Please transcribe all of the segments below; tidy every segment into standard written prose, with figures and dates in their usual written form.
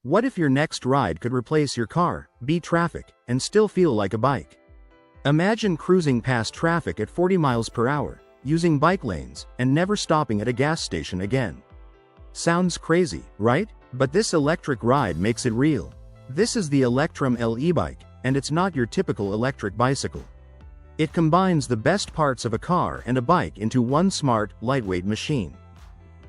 What if your next ride could replace your car, beat traffic, and still feel like a bike? Imagine cruising past traffic at 40 miles per hour, using bike lanes, and never stopping at a gas station again. Sounds crazy, right? But this electric ride makes it real. This is the Electrum L e-bike, and it's not your typical electric bicycle. It combines the best parts of a car and a bike into one smart, lightweight machine.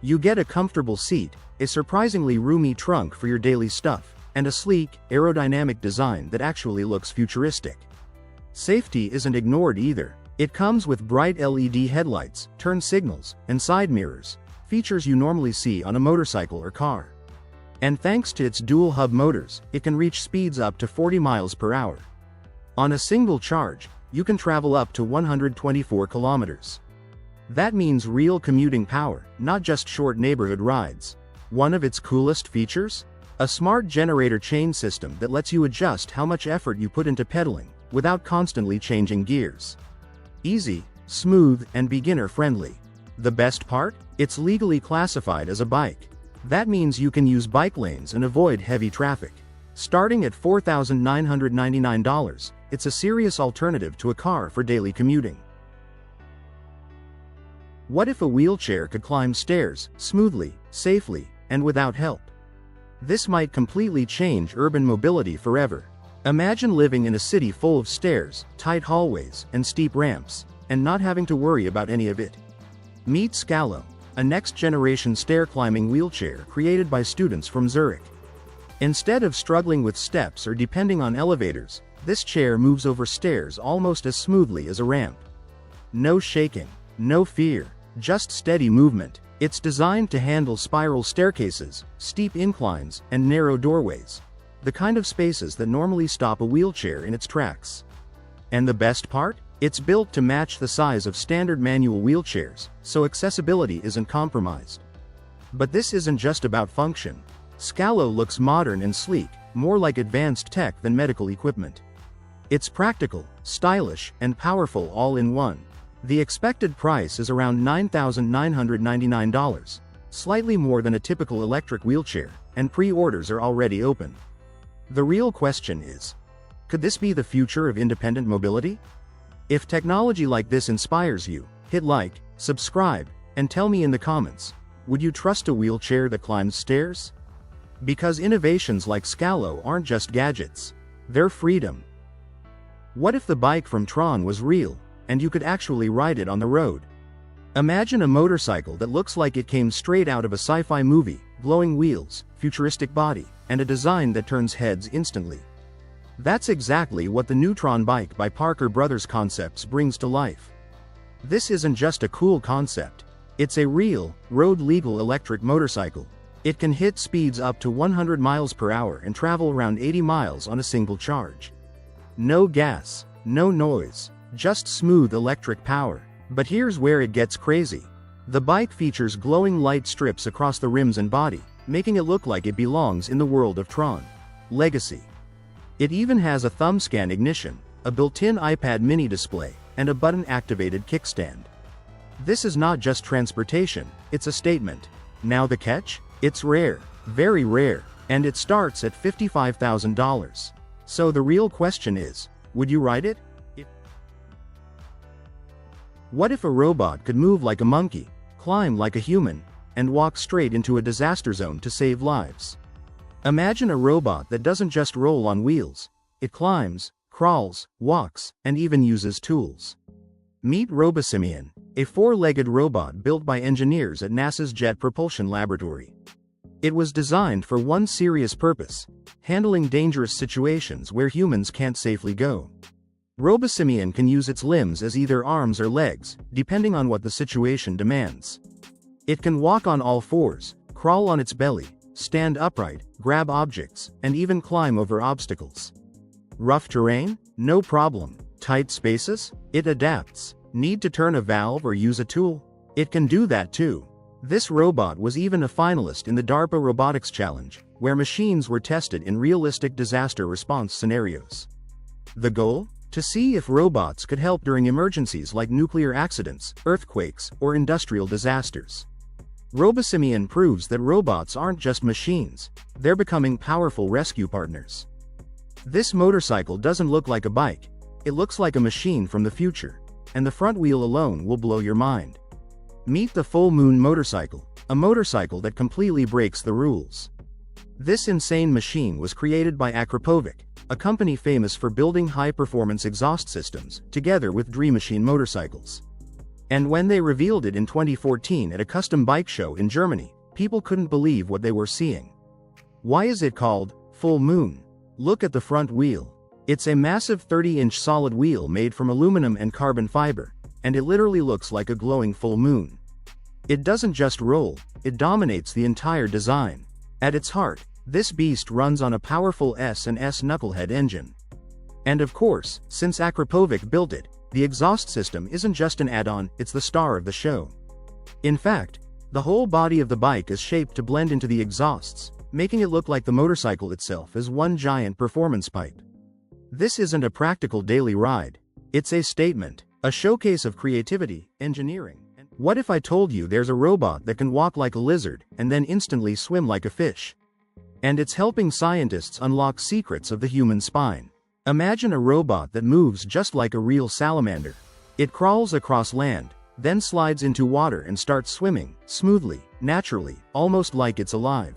You get a comfortable seat, a surprisingly roomy trunk for your daily stuff, and a sleek, aerodynamic design that actually looks futuristic. Safety isn't ignored either. It comes with bright LED headlights, turn signals, and side mirrors, features you normally see on a motorcycle or car. And thanks to its dual-hub motors, it can reach speeds up to 40 miles per hour. On a single charge, you can travel up to 124 kilometers. That means real commuting power, not just short neighborhood rides. One of its coolest features? A smart generator chain system that lets you adjust how much effort you put into pedaling, without constantly changing gears. Easy, smooth, and beginner-friendly. The best part? It's legally classified as a bike. That means you can use bike lanes and avoid heavy traffic. Starting at $4,999, it's a serious alternative to a car for daily commuting. What if a wheelchair could climb stairs, smoothly, safely, and without help? This might completely change urban mobility forever. Imagine living in a city full of stairs, tight hallways, and steep ramps, and not having to worry about any of it. Meet Scalo, a next-generation stair-climbing wheelchair created by students from Zurich. Instead of struggling with steps or depending on elevators, this chair moves over stairs almost as smoothly as a ramp. No shaking, no fear, just steady movement. It's designed to handle spiral staircases, steep inclines, and narrow doorways. The kind of spaces that normally stop a wheelchair in its tracks. And the best part? It's built to match the size of standard manual wheelchairs, so accessibility isn't compromised. But this isn't just about function. Scalo looks modern and sleek, more like advanced tech than medical equipment. It's practical, stylish, and powerful all in one. The expected price is around $9,999, slightly more than a typical electric wheelchair, and pre-orders are already open. The real question is, could this be the future of independent mobility? If technology like this inspires you, hit like, subscribe, and tell me in the comments, would you trust a wheelchair that climbs stairs? Because innovations like Scalo aren't just gadgets, they're freedom. What if the bike from Tron was real, and you could actually ride it on the road? Imagine a motorcycle that looks like it came straight out of a sci-fi movie, glowing wheels, futuristic body, and a design that turns heads instantly. That's exactly what the new Tron bike by Parker Brothers Concepts brings to life. This isn't just a cool concept. It's a real, road-legal electric motorcycle. It can hit speeds up to 100 miles per hour and travel around 80 miles on a single charge. No gas, no noise, just smooth electric power. But here's where it gets crazy. The bike features glowing light strips across the rims and body, making it look like it belongs in the world of Tron Legacy. It even has a thumb scan ignition, a built-in iPad mini display, and a button-activated kickstand. This is not just transportation, it's a statement. Now the catch? It's rare, very rare, and it starts at $55,000. So the real question is, would you ride it? What if a robot could move like a monkey, climb like a human, and walk straight into a disaster zone to save lives? Imagine a robot that doesn't just roll on wheels. It climbs, crawls, walks, and even uses tools. Meet Robosimian, a four-legged robot built by engineers at NASA's Jet Propulsion Laboratory. It was designed for one serious purpose: handling dangerous situations where humans can't safely go. Robosimian can use its limbs as either arms or legs, depending on what the situation demands. It can walk on all fours, crawl on its belly, stand upright, grab objects, and even climb over obstacles. Rough terrain? No problem. Tight spaces? It adapts. Need to turn a valve or use a tool? It can do that too. This robot was even a finalist in the DARPA Robotics Challenge, where machines were tested in realistic disaster response scenarios. The goal? To see if robots could help during emergencies like nuclear accidents, earthquakes, or industrial disasters. Robosimian proves that robots aren't just machines, they're becoming powerful rescue partners. This motorcycle doesn't look like a bike, it looks like a machine from the future, and the front wheel alone will blow your mind. Meet the Full Moon motorcycle, a motorcycle that completely breaks the rules. This insane machine was created by Akrapovic, a company famous for building high-performance exhaust systems, together with Dream Machine motorcycles. And when they revealed it in 2014 at a custom bike show in Germany, people couldn't believe what they were seeing. Why is it called Full Moon? Look at the front wheel. It's a massive 30-inch solid wheel made from aluminum and carbon fiber, and it literally looks like a glowing full moon. It doesn't just roll, it dominates the entire design. At its heart, this beast runs on a powerful S&S knucklehead engine. And of course, since Akrapovic built it, the exhaust system isn't just an add-on, it's the star of the show. In fact, the whole body of the bike is shaped to blend into the exhausts, making it look like the motorcycle itself is one giant performance pipe. This isn't a practical daily ride. It's a statement, a showcase of creativity, engineering. What if I told you there's a robot that can walk like a lizard and then instantly swim like a fish? And it's helping scientists unlock secrets of the human spine. Imagine a robot that moves just like a real salamander. It crawls across land, then slides into water and starts swimming, smoothly, naturally, almost like it's alive.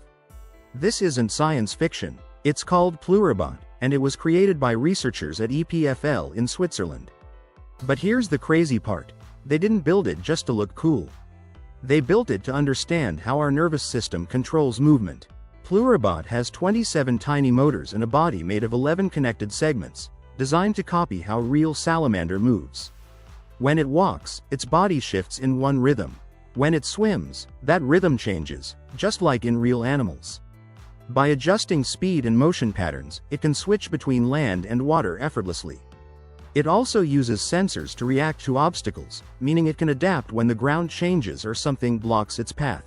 This isn't science fiction. It's called Pluribot, and it was created by researchers at EPFL in Switzerland. But here's the crazy part. They didn't build it just to look cool. They built it to understand how our nervous system controls movement. Pluribot has 27 tiny motors and a body made of 11 connected segments, designed to copy how real salamander moves. When it walks, its body shifts in one rhythm. When it swims, that rhythm changes, just like in real animals. By adjusting speed and motion patterns, it can switch between land and water effortlessly. It also uses sensors to react to obstacles, meaning it can adapt when the ground changes or something blocks its path.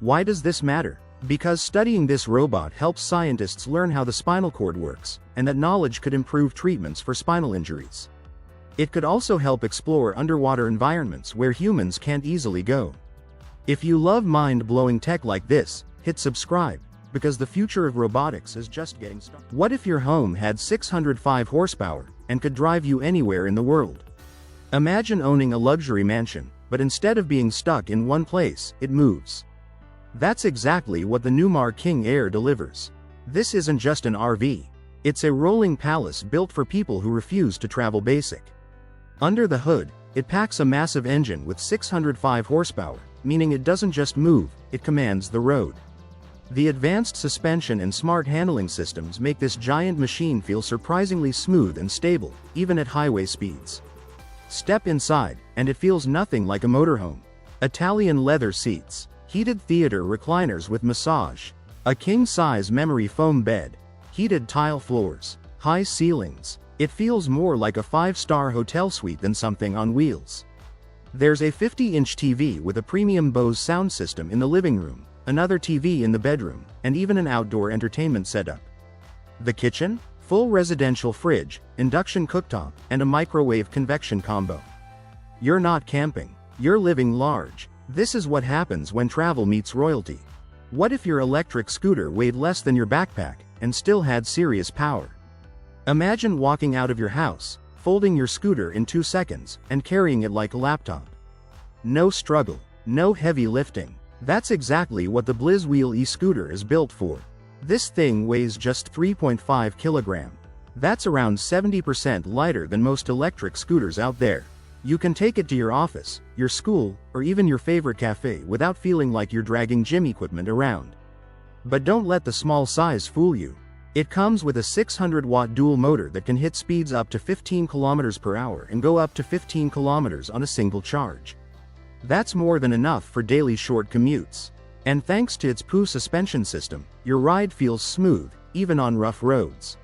Why does this matter? Because studying this robot helps scientists learn how the spinal cord works, and that knowledge could improve treatments for spinal injuries. It could also help explore underwater environments where humans can't easily go. If you love mind-blowing tech like this, hit subscribe, because the future of robotics is just getting started. What if your home had 605 horsepower, and could drive you anywhere in the world? Imagine owning a luxury mansion, but instead of being stuck in one place, it moves. That's exactly what the Newmar King Air delivers. This isn't just an RV. It's a rolling palace built for people who refuse to travel basic. Under the hood, it packs a massive engine with 605 horsepower, meaning it doesn't just move, it commands the road. The advanced suspension and smart handling systems make this giant machine feel surprisingly smooth and stable, even at highway speeds. Step inside, and it feels nothing like a motorhome. Italian leather seats, heated theater recliners with massage, a king-size memory foam bed, heated tile floors, high ceilings. It feels more like a 5-star hotel suite than something on wheels. There's a 50-inch TV with a premium Bose sound system in the living room, another TV in the bedroom, and even an outdoor entertainment setup. The kitchen? Full residential fridge, induction cooktop, and a microwave convection combo. You're not camping. You're living large. This is what happens when travel meets royalty. What if your electric scooter weighed less than your backpack, and still had serious power? Imagine walking out of your house, folding your scooter in 2 seconds, and carrying it like a laptop. No struggle, no heavy lifting. That's exactly what the Blizzwheel e-scooter is built for. This thing weighs just 3.5 kilograms. That's around 70% lighter than most electric scooters out there. You can take it to your office, your school, or even your favorite cafe without feeling like you're dragging gym equipment around. But don't let the small size fool you. It comes with a 600-watt dual motor that can hit speeds up to 15 kilometers per hour and go up to 15 kilometers on a single charge. That's more than enough for daily short commutes. And thanks to its POO suspension system, your ride feels smooth, even on rough roads.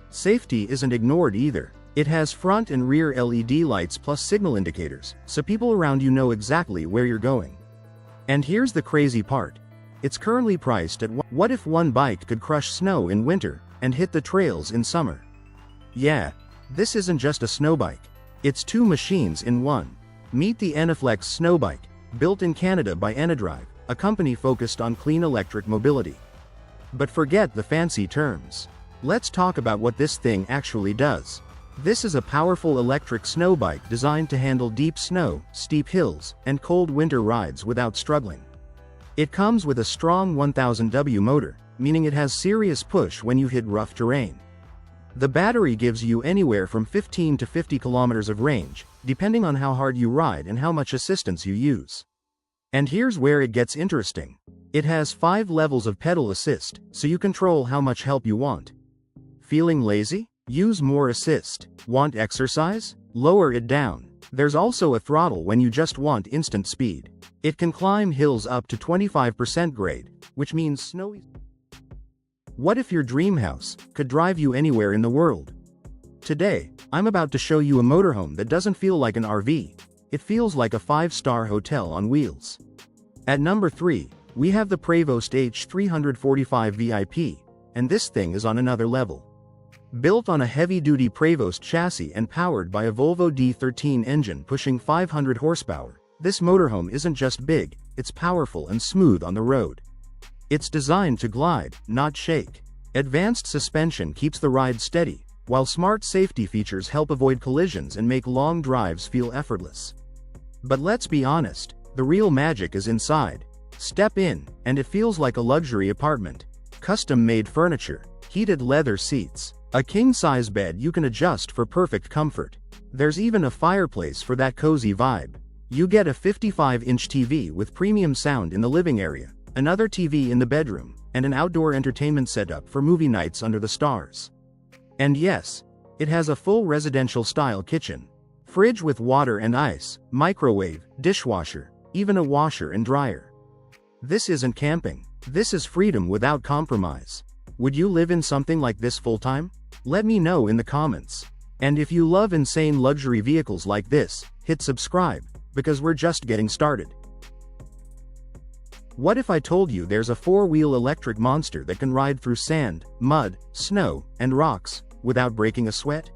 Safety isn't ignored either. It has front and rear LED lights plus signal indicators, so people around you know exactly where you're going. And here's the crazy part. It's currently priced at what if one bike could crush snow in winter, and hit the trails in summer? Yeah, this isn't just a snow bike. It's 2 machines in one. Meet the Enaflex Snow Bike, built in Canada by Enadrive. a company focused on clean electric mobility. But forget the fancy terms. Let's talk about what this thing actually does. This is a powerful electric snow bike designed to handle deep snow, steep hills, and cold winter rides without struggling. It comes with a strong 1000W motor, meaning it has serious push when you hit rough terrain. The battery gives you anywhere from 15 to 50 kilometers of range, depending on how hard you ride and how much assistance you use. And here's where it gets interesting. It has 5 levels of pedal assist, so you control how much help you want. Feeling lazy? Use more assist. Want exercise? Lower it down. There's also a throttle when you just want instant speed. It can climb hills up to 25% grade, which means snowy. What if your dream house could drive you anywhere in the world? Today, I'm about to show you a motorhome that doesn't feel like an RV. It feels like a 5-star hotel on wheels. At number 3, we have the Prevost H345 VIP, and this thing is on another level. Built on a heavy-duty Prevost chassis and powered by a Volvo D13 engine pushing 500 horsepower, this motorhome isn't just big, it's powerful and smooth on the road. It's designed to glide, not shake. Advanced suspension keeps the ride steady, while smart safety features help avoid collisions and make long drives feel effortless. But let's be honest, the real magic is inside. Step in, and it feels like a luxury apartment. Custom-made furniture, heated leather seats, a king-size bed you can adjust for perfect comfort. There's even a fireplace for that cozy vibe. You get a 55-inch TV with premium sound in the living area, another TV in the bedroom, and an outdoor entertainment setup for movie nights under the stars. And yes, it has a full residential-style kitchen. Fridge with water and ice, microwave, dishwasher, even a washer and dryer. This isn't camping. This is freedom without compromise. Would you live in something like this full-time? Let me know in the comments. And if you love insane luxury vehicles like this, hit subscribe, because we're just getting started. What if I told you there's a 4-wheel electric monster that can ride through sand, mud, snow, and rocks, without breaking a sweat?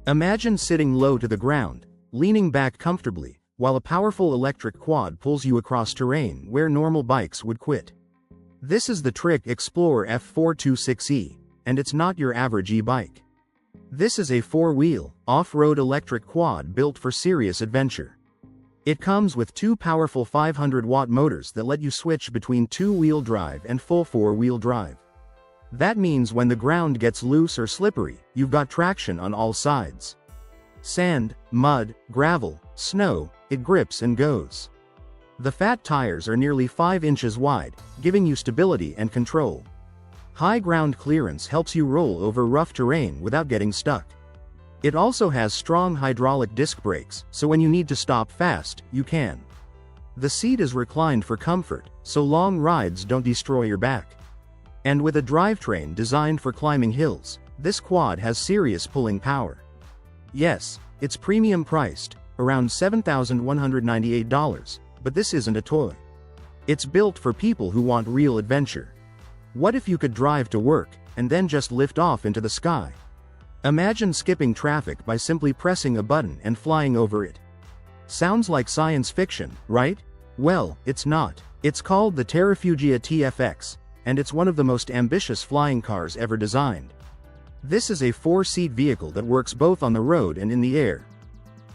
Imagine sitting low to the ground, leaning back comfortably, while a powerful electric quad pulls you across terrain where normal bikes would quit. This is the Trek Explorer F426e, and it's not your average e-bike. This is a 4-wheel, off-road electric quad built for serious adventure. It comes with 2 powerful 500-watt motors that let you switch between 2-wheel drive and full 4-wheel drive. That means when the ground gets loose or slippery, you've got traction on all sides. Sand, mud, gravel, snow, it grips and goes. The fat tires are nearly 5 inches wide, giving you stability and control. High ground clearance helps you roll over rough terrain without getting stuck. It also has strong hydraulic disc brakes, so when you need to stop fast, you can. The seat is reclined for comfort, so long rides don't destroy your back. And with a drivetrain designed for climbing hills, this quad has serious pulling power. Yes, it's premium priced, around $7,198, but this isn't a toy. It's built for people who want real adventure. What if you could drive to work, and then just lift off into the sky? Imagine skipping traffic by simply pressing a button and flying over it. Sounds like science fiction, right? Well, it's not. It's called the Terrafugia TFX, and it's one of the most ambitious flying cars ever designed. This is a 4-seat vehicle that works both on the road and in the air.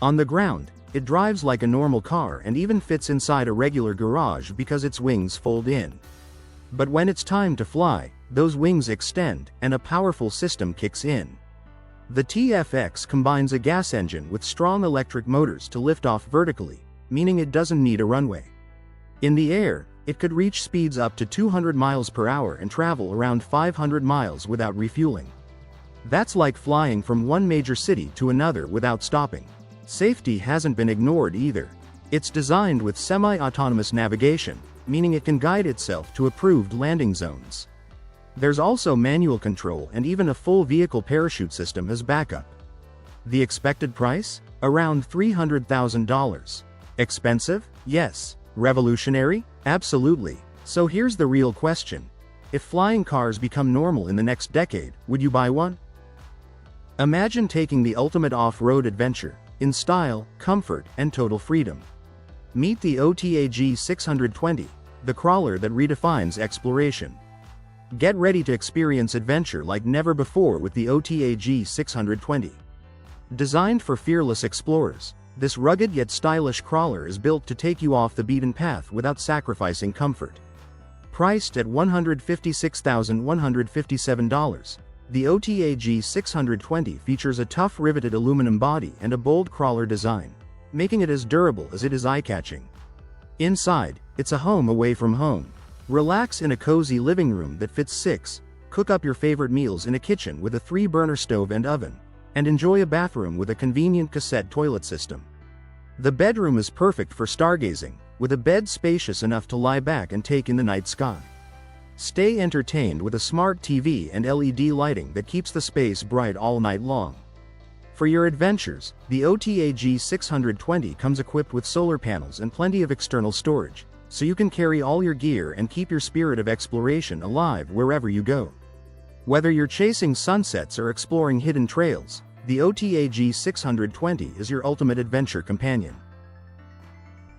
On the ground, it drives like a normal car and even fits inside a regular garage because its wings fold in. But when it's time to fly, those wings extend, and a powerful system kicks in. The TFX combines a gas engine with strong electric motors to lift off vertically, meaning it doesn't need a runway. In the air, it could reach speeds up to 200 miles per hour and travel around 500 miles without refueling. That's like flying from one major city to another without stopping. Safety hasn't been ignored either. It's designed with semi-autonomous navigation, meaning it can guide itself to approved landing zones. There's also manual control and even a full vehicle parachute system as backup. The expected price? Around $300,000. Expensive? Yes. Revolutionary? Absolutely. So here's the real question. If flying cars become normal in the next decade, would you buy one? Imagine taking the ultimate off-road adventure, in style, comfort, and total freedom. Meet the OTAG 620, the crawler that redefines exploration. Get ready to experience adventure like never before with the OTAG 620. Designed for fearless explorers, this rugged yet stylish crawler is built to take you off the beaten path without sacrificing comfort. Priced at $156,157, the OTAG 620 features a tough riveted aluminum body and a bold crawler design, making it as durable as it is eye-catching. Inside, it's a home away from home. Relax in a cozy living room that fits 6, cook up your favorite meals in a kitchen with a 3-burner stove and oven, and enjoy a bathroom with a convenient cassette toilet system. The bedroom is perfect for stargazing, with a bed spacious enough to lie back and take in the night sky. Stay entertained with a smart TV and LED lighting that keeps the space bright all night long. For your adventures, the OTAG 620 comes equipped with solar panels and plenty of external storage, so you can carry all your gear and keep your spirit of exploration alive wherever you go. Whether you're chasing sunsets or exploring hidden trails, the OTAG 620 is your ultimate adventure companion.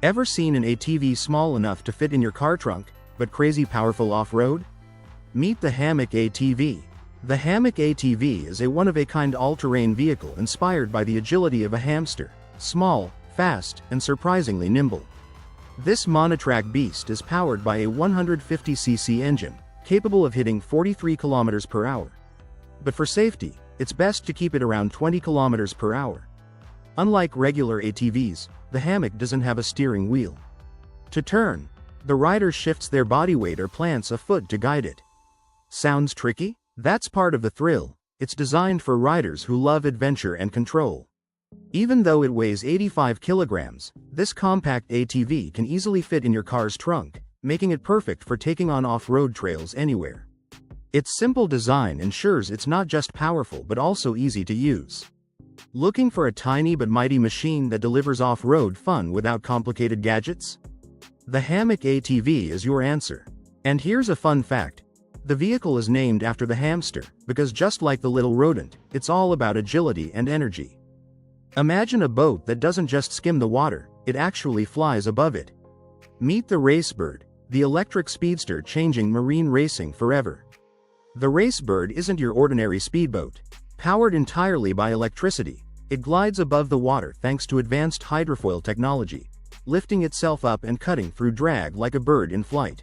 Ever seen an ATV small enough to fit in your car trunk, but crazy powerful off-road? Meet the Hammock ATV. The Hammock ATV is a one-of-a-kind all-terrain vehicle inspired by the agility of a hamster, small, fast, and surprisingly nimble. This monotrack beast is powered by a 150cc engine, capable of hitting 43 km per hour. But for safety, it's best to keep it around 20 km per hour. Unlike regular ATVs, the Hammock doesn't have a steering wheel. To turn, the rider shifts their body weight or plants a foot to guide it. Sounds tricky? That's part of the thrill. It's designed for riders who love adventure and control. Even though it weighs 85 kilograms, this compact ATV can easily fit in your car's trunk, making it perfect for taking on off-road trails anywhere. Its simple design ensures it's not just powerful but also easy to use. Looking for a tiny but mighty machine that delivers off-road fun without complicated gadgets? The Hammock ATV is your answer. And here's a fun fact. The vehicle is named after the hamster, because just like the little rodent, it's all about agility and energy. Imagine a boat that doesn't just skim the water, it actually flies above it. Meet the Racebird, the electric speedster changing marine racing forever. The Racebird isn't your ordinary speedboat. Powered entirely by electricity, it glides above the water thanks to advanced hydrofoil technology, lifting itself up and cutting through drag like a bird in flight.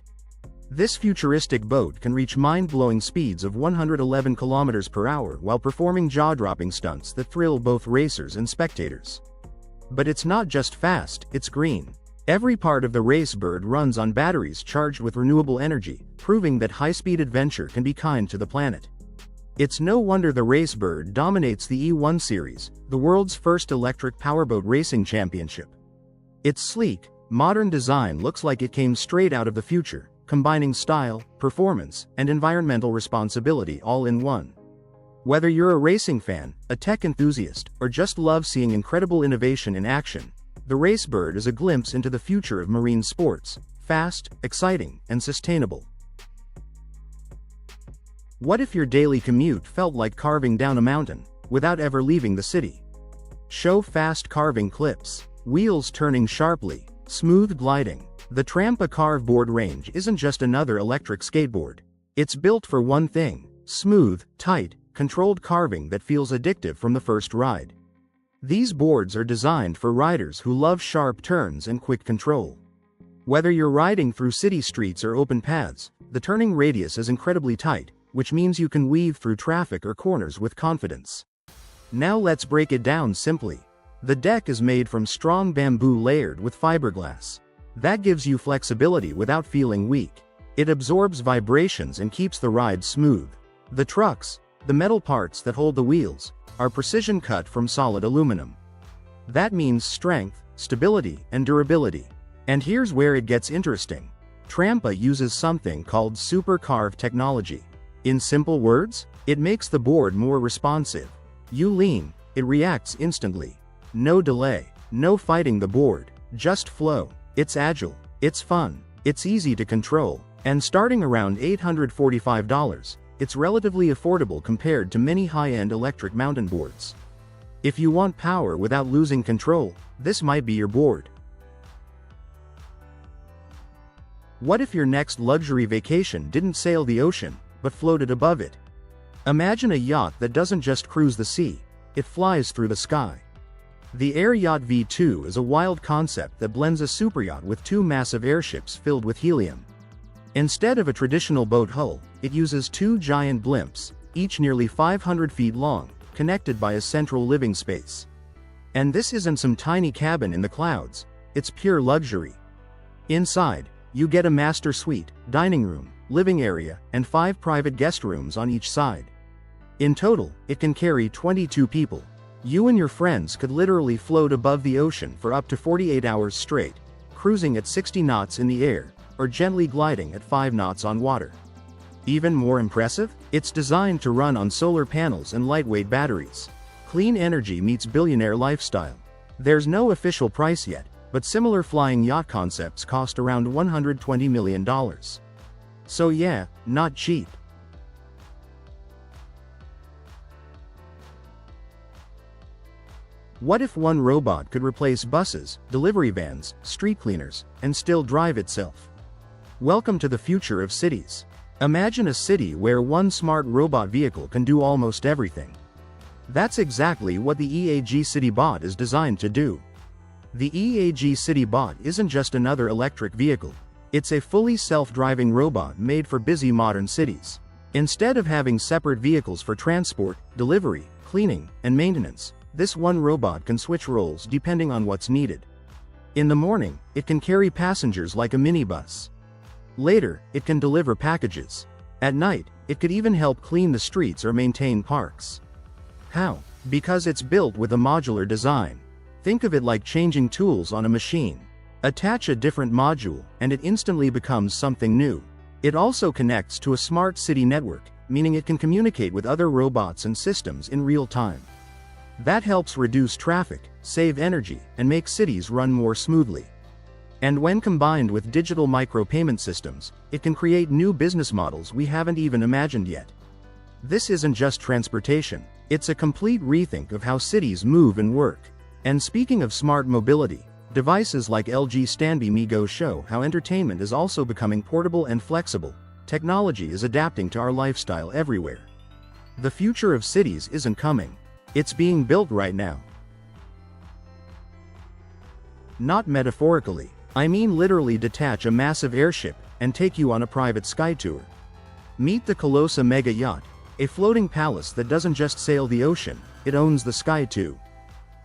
This futuristic boat can reach mind-blowing speeds of 111 km per hour while performing jaw-dropping stunts that thrill both racers and spectators. But it's not just fast, it's green. Every part of the Racebird runs on batteries charged with renewable energy, proving that high-speed adventure can be kind to the planet. It's no wonder the Racebird dominates the E1 series, the world's first electric powerboat racing championship. Its sleek, modern design looks like it came straight out of the future, combining style, performance, and environmental responsibility all in one. Whether you're a racing fan, a tech enthusiast, or just love seeing incredible innovation in action, the Racebird is a glimpse into the future of marine sports, fast, exciting, and sustainable. What if your daily commute felt like carving down a mountain, without ever leaving the city? Show fast carving clips, wheels turning sharply, smooth gliding. The Trampa Carve board range isn't just another electric skateboard. It's built for one thing: smooth, tight, controlled carving that feels addictive from the first ride. These boards are designed for riders who love sharp turns and quick control. Whether you're riding through city streets or open paths, the turning radius is incredibly tight, which means you can weave through traffic or corners with confidence. Now let's break it down simply. The deck is made from strong bamboo layered with fiberglass. That gives you flexibility without feeling weak. It absorbs vibrations and keeps the ride smooth. The trucks, the metal parts that hold the wheels, are precision cut from solid aluminum. That means strength, stability, and durability. And here's where it gets interesting. Trampa uses something called Super Carve technology. In simple words, it makes the board more responsive. You lean, it reacts instantly. No delay, no fighting the board, just flow. It's agile, it's fun, it's easy to control, and starting around $845, it's relatively affordable compared to many high-end electric mountain boards. If you want power without losing control, this might be your board. What if your next luxury vacation didn't sail the ocean, but floated above it? Imagine a yacht that doesn't just cruise the sea, it flies through the sky. The Air Yacht V2 is a wild concept that blends a superyacht with two massive airships filled with helium. Instead of a traditional boat hull, it uses two giant blimps, each nearly 500 feet long, connected by a central living space. And this isn't some tiny cabin in the clouds, it's pure luxury. Inside, you get a master suite, dining room, living area, and 5 private guest rooms on each side. In total, it can carry 22 people. You and your friends could literally float above the ocean for up to 48 hours straight, cruising at 60 knots in the air, or gently gliding at 5 knots on water. Even more impressive? It's designed to run on solar panels and lightweight batteries. Clean energy meets billionaire lifestyle. There's no official price yet, but similar flying yacht concepts cost around $120 million. So yeah, not cheap. What if one robot could replace buses, delivery vans, street cleaners, and still drive itself? Welcome to the future of cities. Imagine a city where one smart robot vehicle can do almost everything. That's exactly what the EAG City Bot is designed to do. The EAG City Bot isn't just another electric vehicle. It's a fully self-driving robot made for busy modern cities. Instead of having separate vehicles for transport, delivery, cleaning, and maintenance, this one robot can switch roles depending on what's needed. In the morning, it can carry passengers like a minibus. Later, it can deliver packages. At night, it could even help clean the streets or maintain parks. How? Because it's built with a modular design. Think of it like changing tools on a machine. Attach a different module, and it instantly becomes something new. It also connects to a smart city network, meaning it can communicate with other robots and systems in real time. That helps reduce traffic, save energy, and make cities run more smoothly. And when combined with digital micropayment systems, it can create new business models we haven't even imagined yet. This isn't just transportation, it's a complete rethink of how cities move and work. And speaking of smart mobility, devices like LG Stanby Me Go show how entertainment is also becoming portable and flexible. Technology is adapting to our lifestyle everywhere. The future of cities isn't coming. It's being built right now. Not metaphorically, I mean literally. Detach a massive airship and take you on a private sky tour. Meet the Colossa Mega Yacht, a floating palace that doesn't just sail the ocean, it owns the sky too.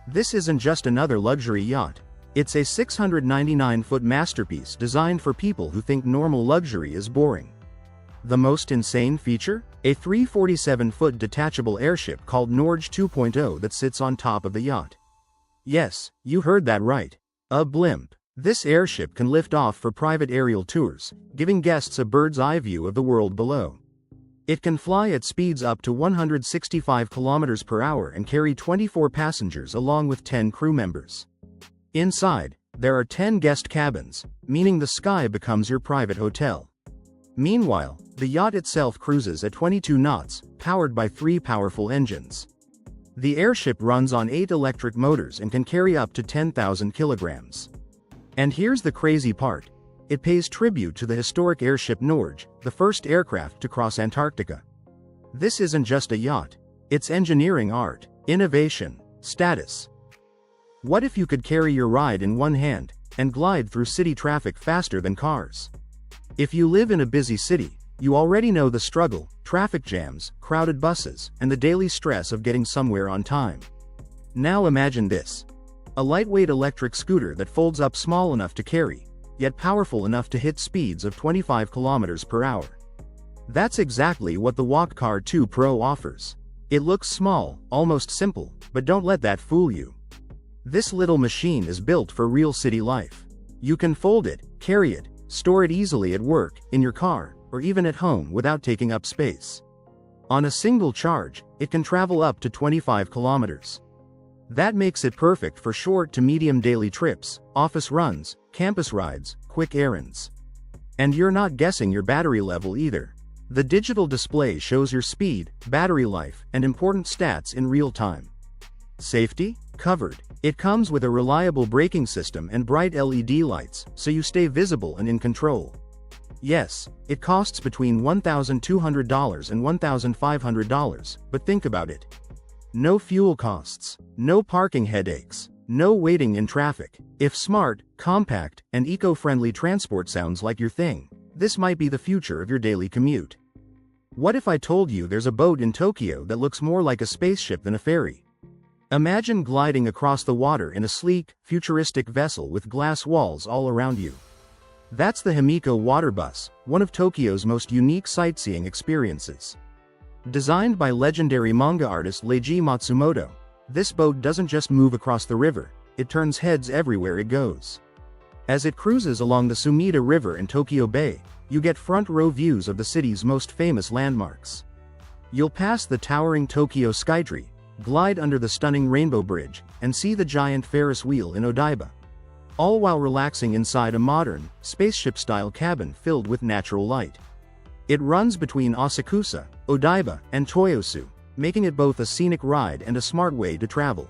This isn't just another luxury yacht. It's a 699-foot masterpiece designed for people who think normal luxury is boring. The most insane feature? A 347-foot detachable airship called Norge 2.0 that sits on top of the yacht. Yes, you heard that right. A blimp. This airship can lift off for private aerial tours, giving guests a bird's-eye view of the world below. It can fly at speeds up to 165 kilometers per hour and carry 24 passengers along with 10 crew members. Inside, there are 10 guest cabins, meaning the sky becomes your private hotel. Meanwhile, the yacht itself cruises at 22 knots, powered by 3 powerful engines. The airship runs on 8 electric motors and can carry up to 10,000 kilograms. And here's the crazy part. It pays tribute to the historic airship Norge, the first aircraft to cross Antarctica. This isn't just a yacht. It's engineering art, innovation, status. What if you could carry your ride in one hand and glide through city traffic faster than cars? If you live in a busy city, you already know the struggle, traffic jams, crowded buses, and the daily stress of getting somewhere on time. Now imagine this. A lightweight electric scooter that folds up small enough to carry, yet powerful enough to hit speeds of 25 kilometers per hour. That's exactly what the Walk Car 2 Pro offers. It looks small, almost simple, but don't let that fool you. This little machine is built for real city life. You can fold it, carry it, store it easily at work, in your car, or even at home without taking up space. On a single charge, it can travel up to 25 kilometers. That makes it perfect for short to medium daily trips, office runs, campus rides, quick errands. And you're not guessing your battery level either. The digital display shows your speed, battery life, and important stats in real time. Safety? Covered. It comes with a reliable braking system and bright LED lights, so you stay visible and in control. Yes, it costs between $1,200 and $1,500, but think about it. No fuel costs, no parking headaches, no waiting in traffic. If smart, compact, and eco-friendly transport sounds like your thing, this might be the future of your daily commute. What if I told you there's a boat in Tokyo that looks more like a spaceship than a ferry? Imagine gliding across the water in a sleek, futuristic vessel with glass walls all around you. That's the Himiko Water Bus, one of Tokyo's most unique sightseeing experiences. Designed by legendary manga artist Leiji Matsumoto, this boat doesn't just move across the river, it turns heads everywhere it goes. As it cruises along the Sumida River in Tokyo Bay, you get front-row views of the city's most famous landmarks. You'll pass the towering Tokyo Skytree, glide under the stunning Rainbow Bridge, and see the giant Ferris wheel in Odaiba, all while relaxing inside a modern, spaceship-style cabin filled with natural light. It runs between Asakusa, Odaiba, and Toyosu, making it both a scenic ride and a smart way to travel.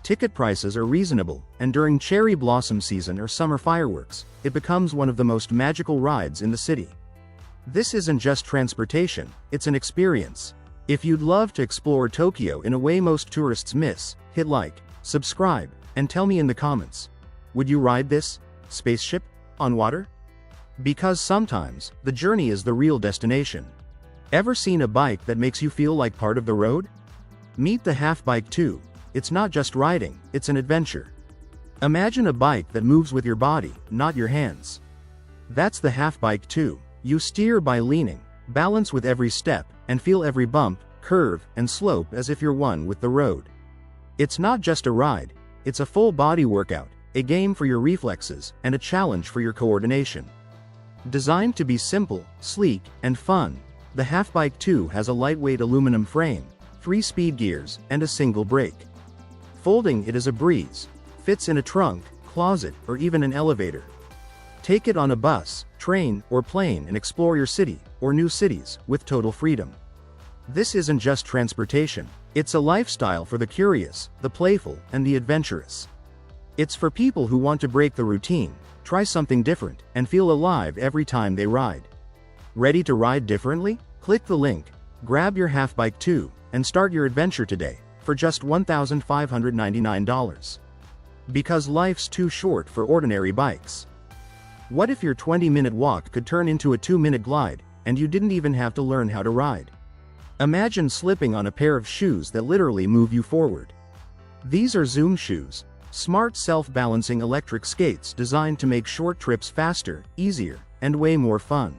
Ticket prices are reasonable, and during cherry blossom season or summer fireworks, it becomes one of the most magical rides in the city. This isn't just transportation, it's an experience. If you'd love to explore Tokyo in a way most tourists miss, hit like, subscribe, and tell me in the comments. Would you ride this spaceship on water? Because sometimes, the journey is the real destination. Ever seen a bike that makes you feel like part of the road? Meet the Half Bike 2. It's not just riding, it's an adventure. Imagine a bike that moves with your body, not your hands. That's the Half Bike 2. You steer by leaning, balance with every step, and feel every bump, curve, and slope as if you're one with the road. It's not just a ride, it's a full body workout, a game for your reflexes, and a challenge for your coordination. Designed to be simple, sleek, and fun, the Half Bike 2 has a lightweight aluminum frame, 3 speed gears, and a single brake. Folding it is a breeze, fits in a trunk, closet, or even an elevator. Take it on a bus, train, or plane and explore your city, or new cities, with total freedom. This isn't just transportation, it's a lifestyle for the curious, the playful, and the adventurous. It's for people who want to break the routine, try something different, and feel alive every time they ride. Ready to ride differently? Click the link, grab your Half Bike 2, and start your adventure today, for just $1,599. Because life's too short for ordinary bikes. What if your 20-minute walk could turn into a 2-minute glide, and you didn't even have to learn how to ride? Imagine slipping on a pair of shoes that literally move you forward. These are Zoom shoes, smart self-balancing electric skates designed to make short trips faster, easier, and way more fun.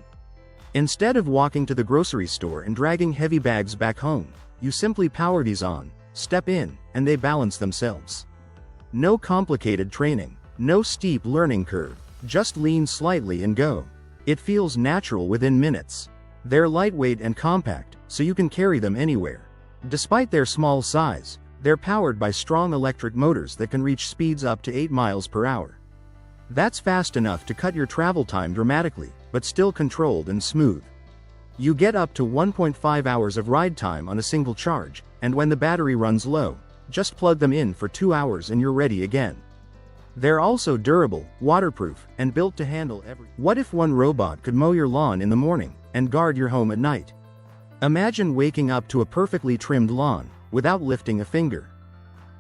Instead of walking to the grocery store and dragging heavy bags back home, you simply power these on, step in, and they balance themselves. No complicated training, no steep learning curve. Just lean slightly and go. It feels natural within minutes. They're lightweight and compact, so you can carry them anywhere. Despite their small size, they're powered by strong electric motors that can reach speeds up to 8 miles per hour. That's fast enough to cut your travel time dramatically, but still controlled and smooth. You get up to 1.5 hours of ride time on a single charge, and when the battery runs low, just plug them in for 2 hours and you're ready again. They're also durable, waterproof, and built to handle everything. What if one robot could mow your lawn in the morning and guard your home at night? Imagine waking up to a perfectly trimmed lawn without lifting a finger.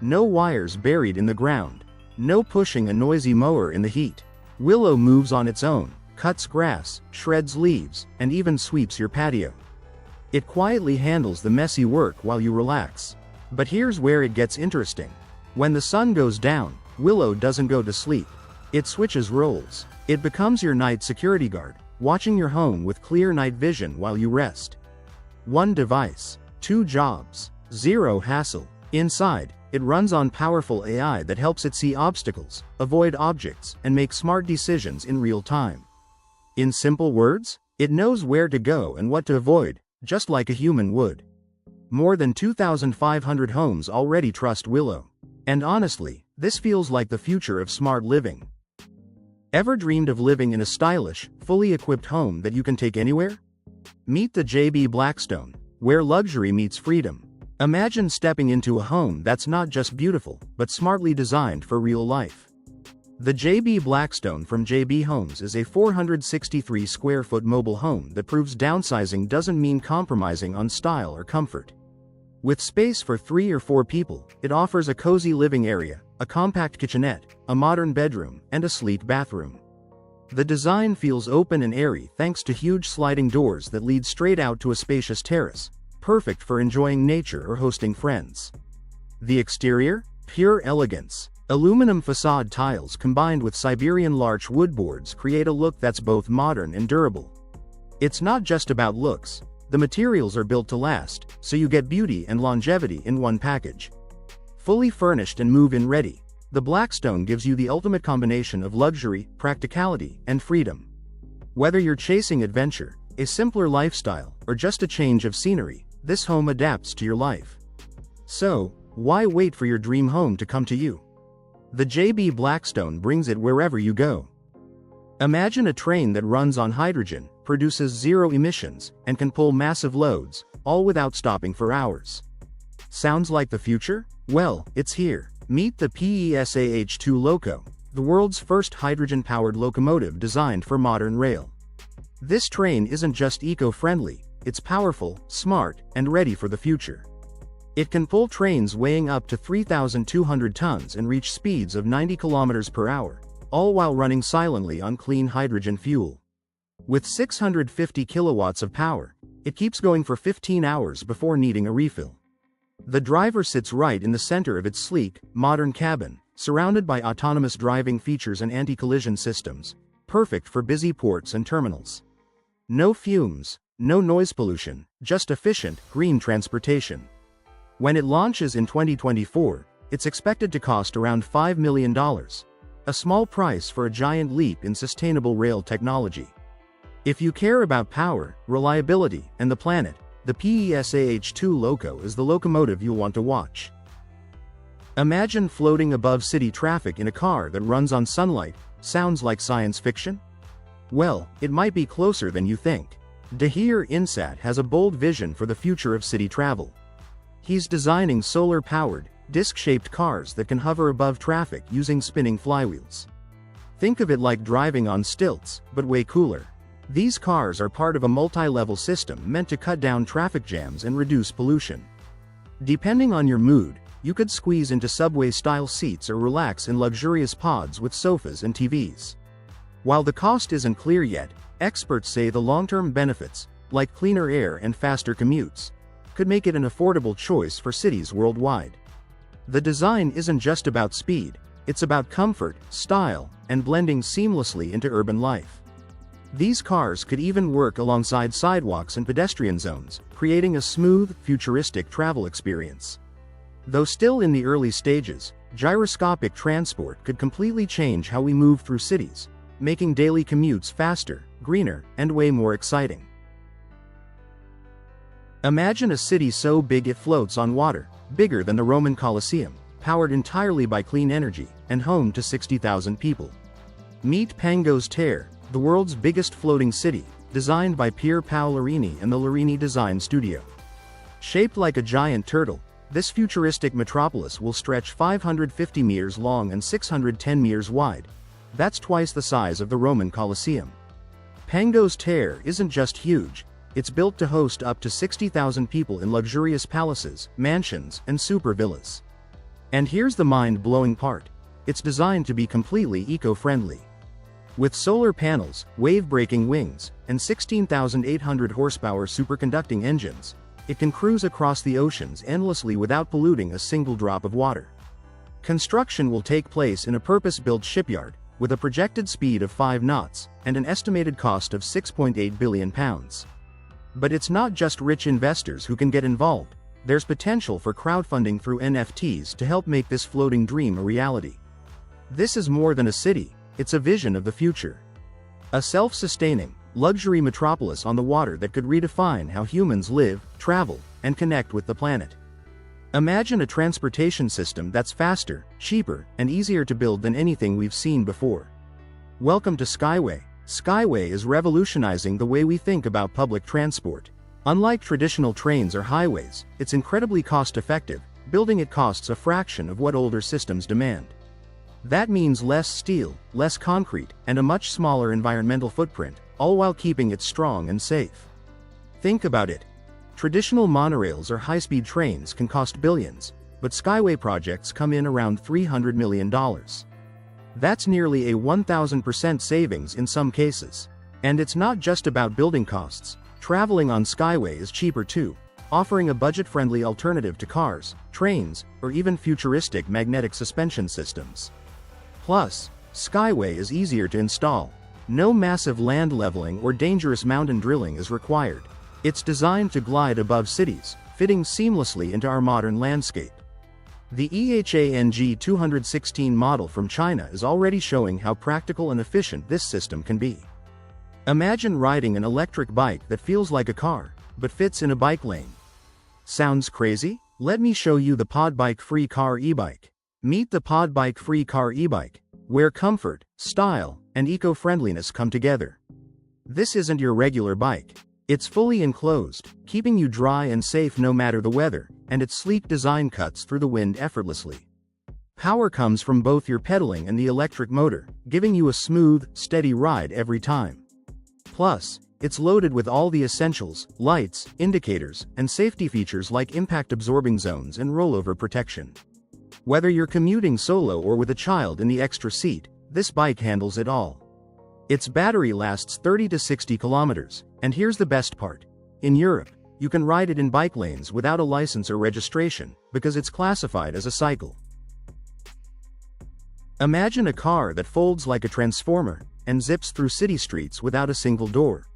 No wires buried in the ground. No pushing a noisy mower in the heat. Willow moves on its own, cuts grass, shreds leaves, and even sweeps your patio. It quietly handles the messy work while you relax. But here's where it gets interesting. When the sun goes down, Willow doesn't go to sleep. It switches roles. It becomes your night security guard, watching your home with clear night vision while you rest. One device, 2 jobs, 0 hassle. Inside, it runs on powerful AI that helps it see obstacles, avoid objects, and make smart decisions in real time. In simple words, it knows where to go and what to avoid, just like a human would. More than 2,500 homes already trust Willow. And honestly, this feels like the future of smart living. Ever dreamed of living in a stylish, fully equipped home that you can take anywhere? Meet the JB Blackstone, where luxury meets freedom. Imagine stepping into a home that's not just beautiful, but smartly designed for real life. The JB Blackstone from JB Homes is a 463 square foot mobile home that proves downsizing doesn't mean compromising on style or comfort. With space for 3 or 4 people, it offers a cozy living area, a compact kitchenette, a modern bedroom, and a sleek bathroom. The design feels open and airy thanks to huge sliding doors that lead straight out to a spacious terrace, perfect for enjoying nature or hosting friends. The exterior? Pure elegance. Aluminum facade tiles combined with Siberian larch wood boards create a look that's both modern and durable. It's not just about looks. The materials are built to last, so you get beauty and longevity in one package. Fully furnished and move-in ready, the Blackstone gives you the ultimate combination of luxury, practicality, and freedom. Whether you're chasing adventure, a simpler lifestyle, or just a change of scenery, this home adapts to your life. So, why wait for your dream home to come to you? The JB Blackstone brings it wherever you go. Imagine a train that runs on hydrogen, produces zero emissions, and can pull massive loads, all without stopping for hours. Sounds like the future? Well, it's here. Meet the PESAH-2 Loco, the world's first hydrogen-powered locomotive designed for modern rail. This train isn't just eco-friendly, it's powerful, smart, and ready for the future. It can pull trains weighing up to 3,200 tons and reach speeds of 90 kilometers per hour, all while running silently on clean hydrogen fuel. With 650 kilowatts of power, it keeps going for 15 hours before needing a refill. The driver sits right in the center of its sleek, modern cabin, surrounded by autonomous driving features and anti-collision systems, perfect for busy ports and terminals. No fumes, no noise pollution, just efficient, green transportation. When it launches in 2024, it's expected to cost around $5 million, a small price for a giant leap in sustainable rail technology. If you care about power, reliability, and the planet, the PESAH-2 Loco is the locomotive you'll want to watch. Imagine floating above city traffic in a car that runs on sunlight. Sounds like science fiction? Well, it might be closer than you think. Dahir Insat has a bold vision for the future of city travel. He's designing solar-powered, disc-shaped cars that can hover above traffic using spinning flywheels. Think of it like driving on stilts, but way cooler. These cars are part of a multi-level system meant to cut down traffic jams and reduce pollution. Depending on your mood, you could squeeze into subway-style seats or relax in luxurious pods with sofas and TVs. While the cost isn't clear yet, experts say the long-term benefits, like cleaner air and faster commutes, could make it an affordable choice for cities worldwide. The design isn't just about speed, it's about comfort, style, and blending seamlessly into urban life. These cars could even work alongside sidewalks and pedestrian zones, creating a smooth, futuristic travel experience. Though still in the early stages, gyroscopic transport could completely change how we move through cities, making daily commutes faster, greener, and way more exciting. Imagine a city so big it floats on water, bigger than the Roman Colosseum, powered entirely by clean energy, and home to 60,000 people. Meet Pangos Terre, the world's biggest floating city, designed by Pier Paolo Larini and the Larini Design Studio. Shaped like a giant turtle, this futuristic metropolis will stretch 550 meters long and 610 meters wide. That's twice the size of the Roman Colosseum. Pangos Terre isn't just huge, it's built to host up to 60,000 people in luxurious palaces, mansions, and super villas. And here's the mind-blowing part. It's designed to be completely eco-friendly. With solar panels, wave-breaking wings, and 16,800 horsepower superconducting engines, it can cruise across the oceans endlessly without polluting a single drop of water. Construction will take place in a purpose-built shipyard, with a projected speed of 5 knots, and an estimated cost of £6.8 billion. But it's not just rich investors who can get involved. There's potential for crowdfunding through NFTs to help make this floating dream a reality. This is more than a city, it's a vision of the future. A self-sustaining, luxury metropolis on the water that could redefine how humans live, travel, and connect with the planet. Imagine a transportation system that's faster, cheaper, and easier to build than anything we've seen before. Welcome to Skyway. Skyway is revolutionizing the way we think about public transport. Unlike traditional trains or highways, it's incredibly cost-effective. Building it costs a fraction of what older systems demand. That means less steel, less concrete, and a much smaller environmental footprint, all while keeping it strong and safe. Think about it. Traditional monorails or high-speed trains can cost billions, but Skyway projects come in around $300 million. That's nearly a 1,000% savings in some cases. And it's not just about building costs. Traveling on Skyway is cheaper too, offering a budget-friendly alternative to cars, trains, or even futuristic magnetic suspension systems. Plus, Skyway is easier to install. No massive land leveling or dangerous mountain drilling is required. It's designed to glide above cities, fitting seamlessly into our modern landscape. The EHANG 216 model from China is already showing how practical and efficient this system can be. Imagine riding an electric bike that feels like a car, but fits in a bike lane. Sounds crazy? Let me show you the PodBike Free Car e-bike. Meet the PodBike Free Car e-bike, where comfort, style, and eco-friendliness come together. This isn't your regular bike. It's fully enclosed, keeping you dry and safe no matter the weather, and its sleek design cuts through the wind effortlessly. Power comes from both your pedaling and the electric motor, giving you a smooth, steady ride every time. Plus, it's loaded with all the essentials, lights, indicators, and safety features like impact-absorbing zones and rollover protection. Whether you're commuting solo or with a child in the extra seat, this bike handles it all. Its battery lasts 30 to 60 kilometers, and here's the best part. In Europe, you can ride it in bike lanes without a license or registration, because it's classified as a cycle. Imagine a car that folds like a transformer, and zips through city streets without a single door.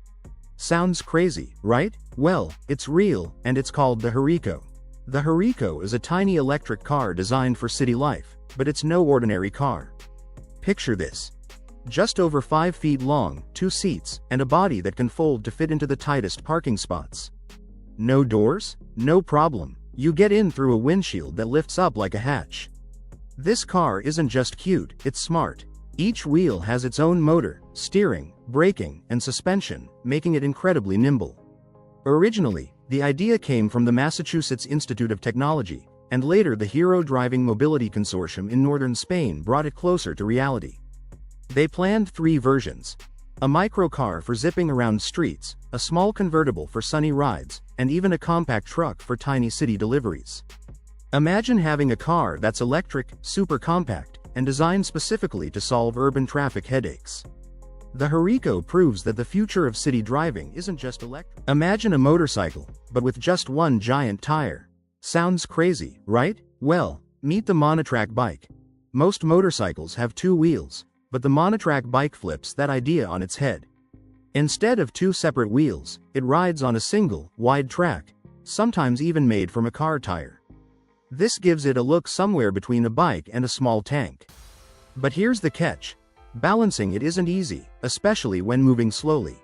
Sounds crazy, right? Well, it's real, and it's called the Hariko. The Hariko is a tiny electric car designed for city life, but it's no ordinary car. Picture this. Just over 5 feet long, 2 seats, and a body that can fold to fit into the tightest parking spots. No doors? No problem. You get in through a windshield that lifts up like a hatch. This car isn't just cute, it's smart. Each wheel has its own motor, steering, braking, and suspension, making it incredibly nimble. Originally, the idea came from the Massachusetts Institute of Technology, and later the Hero Driving Mobility Consortium in northern Spain brought it closer to reality. They planned 3 versions: a microcar for zipping around streets, a small convertible for sunny rides, and even a compact truck for tiny city deliveries. Imagine having a car that's electric, super compact, and designed specifically to solve urban traffic headaches. The Hariko proves that the future of city driving isn't just electric. Imagine a motorcycle, but with just one giant tire. Sounds crazy, right? Well, meet the monotrack bike. Most motorcycles have 2 wheels, but the monotrack bike flips that idea on its head. Instead of 2 separate wheels, it rides on a single, wide track, sometimes even made from a car tire. This gives it a look somewhere between a bike and a small tank. But here's the catch. Balancing it isn't easy, especially when moving slowly.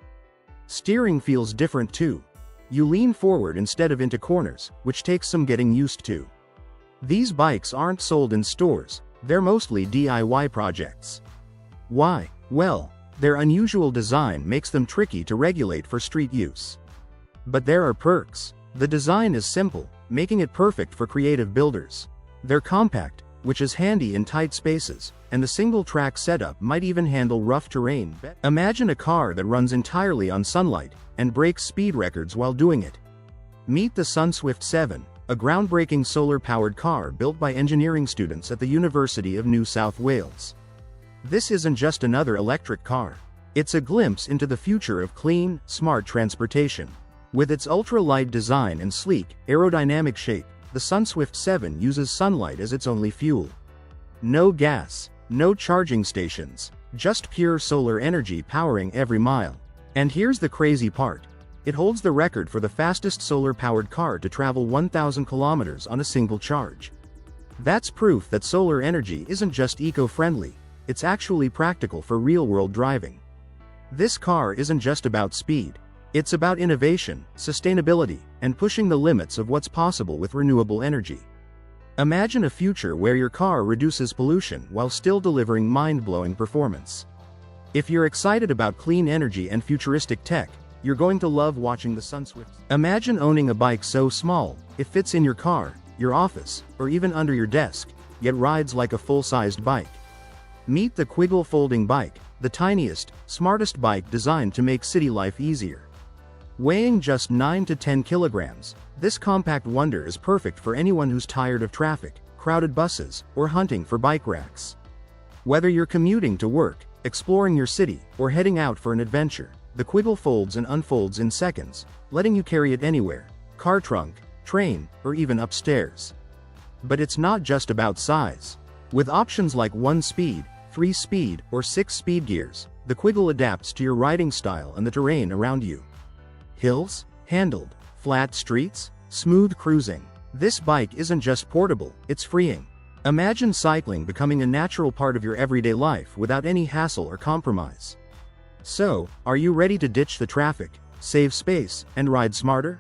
Steering feels different too. You lean forward instead of into corners, which takes some getting used to. These bikes aren't sold in stores, they're mostly DIY projects. Why? Well, their unusual design makes them tricky to regulate for street use. But there are perks. The design is simple, making it perfect for creative builders. They're compact, which is handy in tight spaces, and the single-track setup might even handle rough terrain. Imagine a car that runs entirely on sunlight, and breaks speed records while doing it. Meet the SunSwift 7, a groundbreaking solar-powered car built by engineering students at the University of New South Wales. This isn't just another electric car. It's a glimpse into the future of clean, smart transportation. With its ultra-light design and sleek, aerodynamic shape, the SunSwift 7 uses sunlight as its only fuel. No gas, no charging stations, just pure solar energy powering every mile. And here's the crazy part. It holds the record for the fastest solar-powered car to travel 1,000 kilometers on a single charge. That's proof that solar energy isn't just eco-friendly, it's actually practical for real-world driving. This car isn't just about speed. It's about innovation, sustainability, and pushing the limits of what's possible with renewable energy. Imagine a future where your car reduces pollution while still delivering mind-blowing performance. If you're excited about clean energy and futuristic tech, you're going to love watching the SunSwift. Imagine owning a bike so small, it fits in your car, your office, or even under your desk, yet rides like a full-sized bike. Meet the Quiggle folding bike, the tiniest, smartest bike designed to make city life easier. Weighing just 9 to 10 kilograms, this compact wonder is perfect for anyone who's tired of traffic, crowded buses, or hunting for bike racks. Whether you're commuting to work, exploring your city, or heading out for an adventure, the Quiggle folds and unfolds in seconds, letting you carry it anywhere: car trunk, train, or even upstairs. But it's not just about size. With options like 1-speed, 3-speed, or 6-speed gears, the Quiggle adapts to your riding style and the terrain around you. Hills, handled, flat streets, smooth cruising. This bike isn't just portable, it's freeing. Imagine cycling becoming a natural part of your everyday life without any hassle or compromise. So, are you ready to ditch the traffic, save space, and ride smarter?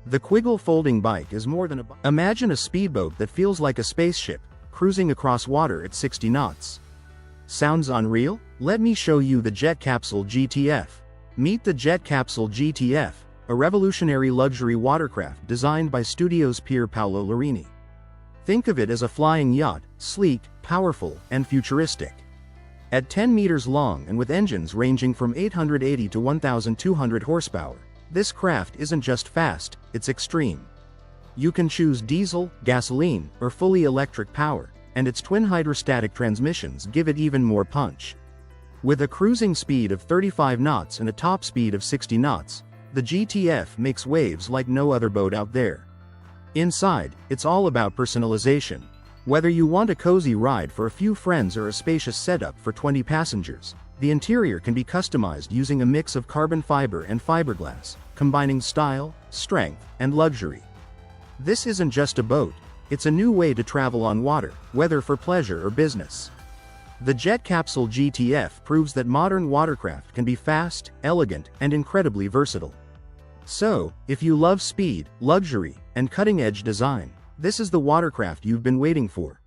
The Quiggle folding bike is more than a bike. Imagine a speedboat that feels like a spaceship, cruising across water at 60 knots. Sounds unreal? Let me show you the Jet Capsule GTF. Meet the Jet Capsule GTF, a revolutionary luxury watercraft designed by studio's Pier Paolo Lorini. Think of it as a flying yacht, sleek, powerful, and futuristic. At 10 meters long and with engines ranging from 880 to 1,200 horsepower, this craft isn't just fast, it's extreme. You can choose diesel, gasoline, or fully electric power, and its twin hydrostatic transmissions give it even more punch. With a cruising speed of 35 knots and a top speed of 60 knots, the GTF makes waves like no other boat out there. Inside, it's all about personalization. Whether you want a cozy ride for a few friends or a spacious setup for 20 passengers, the interior can be customized using a mix of carbon fiber and fiberglass, combining style, strength, and luxury. This isn't just a boat, it's a new way to travel on water, whether for pleasure or business. The Jet Capsule GTF proves that modern watercraft can be fast, elegant, and incredibly versatile. So, if you love speed, luxury, and cutting-edge design, this is the watercraft you've been waiting for.